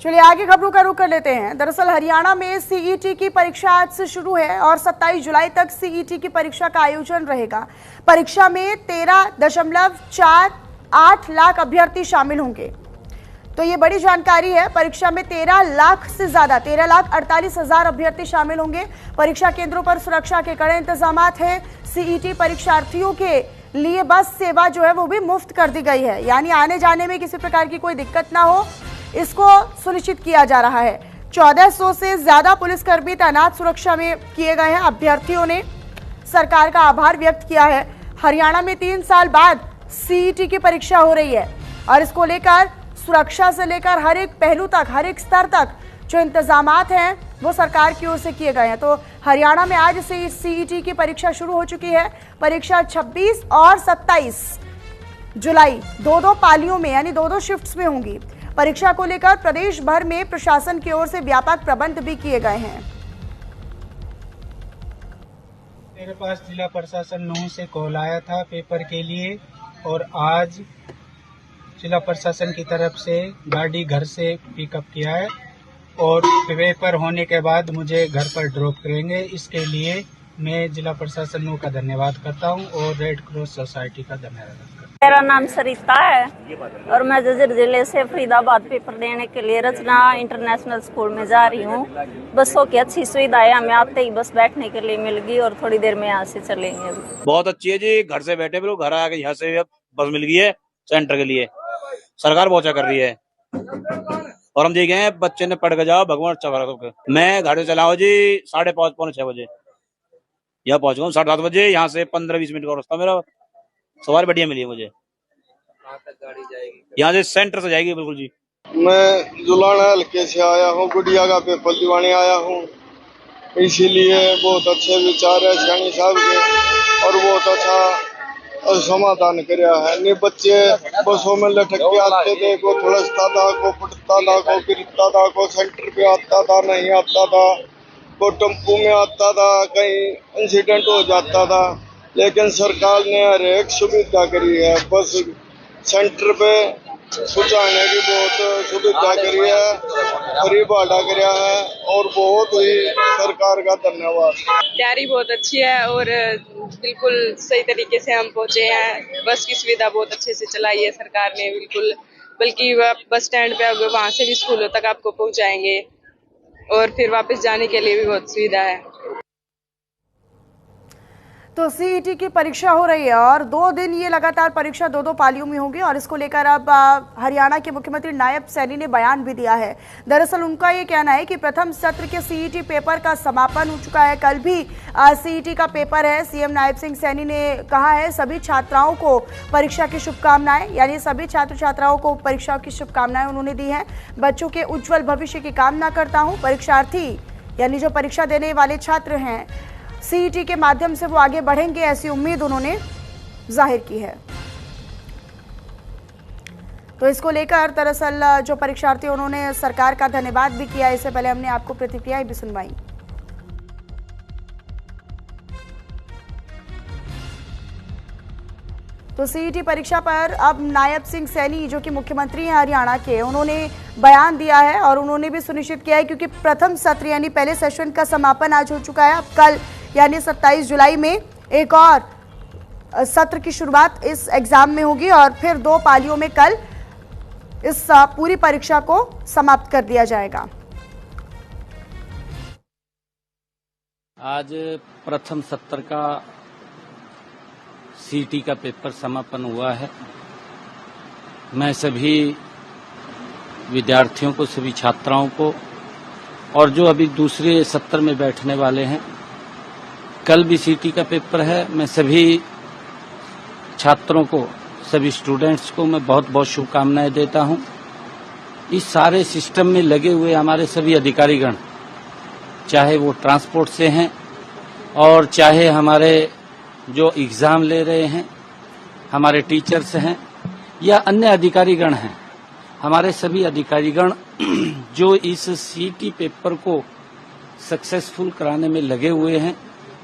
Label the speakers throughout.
Speaker 1: चलिए आगे खबरों का रुख कर लेते हैं। दरअसल हरियाणा में सीईटी की परीक्षा आज से शुरू है और 27 जुलाई तक सीईटी की परीक्षा का आयोजन रहेगा। परीक्षा में 13.48 लाख अभ्यर्थी शामिल होंगे। तो ये बड़ी जानकारी है। परीक्षा में 13 लाख से ज्यादा 13,48,000 अभ्यर्थी शामिल होंगे। परीक्षा केंद्रों पर सुरक्षा के कड़े इंतजाम हैं। सीईटी परीक्षार्थियों के लिए बस सेवा जो है वो भी मुफ्त कर दी गई है, यानी आने जाने में किसी प्रकार की कोई दिक्कत ना हो, इसको सुनिश्चित किया जा रहा है। 1400 से ज्यादा पुलिसकर्मी तैनात सुरक्षा में किए गए हैं। अभ्यर्थियों ने सरकार का आभार व्यक्त किया है। हरियाणा में 3 साल बाद सीईटी की परीक्षा हो रही है और इसको लेकर सुरक्षा से लेकर हर एक पहलू तक, हर एक स्तर तक जो इंतजामात हैं वो सरकार की ओर से किए गए हैं। तो हरियाणा में आज से सीईटी की परीक्षा शुरू हो चुकी है। परीक्षा 26 और 27 जुलाई दो पालियों में यानी 2 शिफ्ट्स में होंगी। परीक्षा को लेकर प्रदेश भर में प्रशासन की ओर से व्यापक प्रबंध भी किए गए हैं।
Speaker 2: मेरे पास जिला प्रशासन 9 से कॉल आया था पेपर के लिए और आज जिला प्रशासन की तरफ से गाड़ी घर से पिकअप किया है और पेपर होने के बाद मुझे घर पर ड्रॉप करेंगे। इसके लिए मैं जिला प्रशासन का धन्यवाद करता हूं और रेड क्रॉस सोसाइटी का धन्यवाद करता हूं।
Speaker 3: मेरा नाम सरिता है और मैं जजर जिले से फरीदाबाद पेपर देने के लिए रचना इंटरनेशनल स्कूल में जा रही हूँ। बसों की अच्छी सुविधा है, हमें आते ही बस बैठने के लिए मिल गई और थोड़ी देर में यहाँ से चलेंगे।
Speaker 4: बहुत अच्छी है जी, घर से बैठे भी लोग घर आके यहाँ से बस मिल गई है सेंटर के लिए। सरकार बहुत अच्छा कर रही है और हम देखे हैं बच्चे ने पढ़ के जाओ, भगवान अच्छा करा। मैं घर से चला हूँ जी 5:30 पौने 6 बजे यहाँ पहुंच गया। 7:30 बजे यहाँ से 15-20 मिनट का रास्ता मेरा। सवारी बढ़िया मिली है मुझे। कहाँ तक गाड़ी जाएगी? यहाँ से सेंटर से जाएगी बिल्कुल जी।
Speaker 5: मैं जुलाना हल्के से आया हूँ, गुड़िया का पेपर दिवाने आया हूँ, इसीलिए बहुत अच्छे विचार है सैनी साहब के और बहुत अच्छा समाधान कराया है। नहीं बच्चे बसों में लटक के आते थे, को थोड़ता था, को फटता था, को गिरता था, को सेंटर पे आता था, नहीं आता था, को टेम्पू में आता था, कहीं इंसिडेंट हो जाता था। लेकिन सरकार ने हर एक सुविधा करी है। बस सेंटर पे पहुंचाने की बहुत सुविधा करी है, फ्री भाड़ा कराया है और बहुत ही सरकार का धन्यवाद।
Speaker 6: तैयारी बहुत अच्छी है और बिल्कुल सही तरीके से हम पहुंचे हैं। बस की सुविधा बहुत अच्छे से चलाई है सरकार ने बिल्कुल, बल्कि बस स्टैंड पे वहाँ से भी स्कूलों तक आपको पहुंचाएंगे और फिर वापस जाने के लिए भी बहुत सुविधा है।
Speaker 1: तो सीईटी की परीक्षा हो रही है और 2 दिन ये लगातार परीक्षा 2 पालियों में होगी और इसको लेकर अब हरियाणा के मुख्यमंत्री नायब सैनी ने बयान भी दिया है। दरअसल उनका ये कहना है कि प्रथम सत्र के सीईटी पेपर का समापन हो चुका है। कल भी सीईटी का पेपर है। सीएम नायब सिंह सैनी ने कहा है सभी छात्राओं को परीक्षा की शुभकामनाएं, यानी सभी छात्र छात्राओं को परीक्षा की शुभकामनाएं उन्होंने दी हैं। बच्चों के उज्जवल भविष्य की कामना करता हूँ। परीक्षार्थी यानी जो परीक्षा देने वाले छात्र हैं सीईटी के माध्यम से वो आगे बढ़ेंगे, ऐसी उम्मीद उन्होंने जाहिर की है। तो इसको लेकर दरअसल जो परीक्षार्थी उन्होंने सरकार का धन्यवाद भी किया। इससे पहले हमने आपको प्रतिक्रियाएं भी सुनवाई। तो सीईटी परीक्षा पर अब नायब सिंह सैनी जो कि मुख्यमंत्री हैं हरियाणा के, उन्होंने बयान दिया है और उन्होंने भी सुनिश्चित किया है क्योंकि प्रथम सत्र यानी पहले सेशन का समापन आज हो चुका है। अब कल यानी 27 जुलाई में एक और सत्र की शुरुआत इस एग्जाम में होगी और फिर 2 पालियों में कल इस पूरी परीक्षा को समाप्त कर दिया जाएगा।
Speaker 7: आज प्रथम सत्र का सीईटी का पेपर समापन हुआ है। मैं सभी विद्यार्थियों को, सभी छात्राओं को और जो अभी दूसरे सत्र में बैठने वाले हैं, कल भी सीईटी का पेपर है। मैं सभी छात्रों को, सभी स्टूडेंट्स को मैं बहुत बहुत शुभकामनाएं देता हूं। इस सारे सिस्टम में लगे हुए हमारे सभी अधिकारीगण, चाहे वो ट्रांसपोर्ट से हैं और चाहे हमारे जो एग्जाम ले रहे हैं, हमारे टीचर्स हैं या अन्य अधिकारीगण हैं, हमारे सभी अधिकारीगण जो इस सीईटी पेपर को सक्सेसफुल कराने में लगे हुए हैं,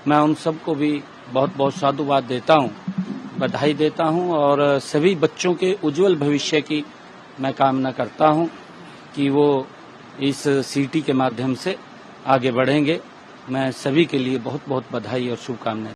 Speaker 7: मैं उन सबको भी बहुत बहुत साधुवाद देता हूं, बधाई देता हूं और सभी बच्चों के उज्जवल भविष्य की मैं कामना करता हूं कि वो इस सिटी के माध्यम से आगे बढ़ेंगे। मैं सभी के लिए बहुत बहुत बधाई और शुभकामनाएं।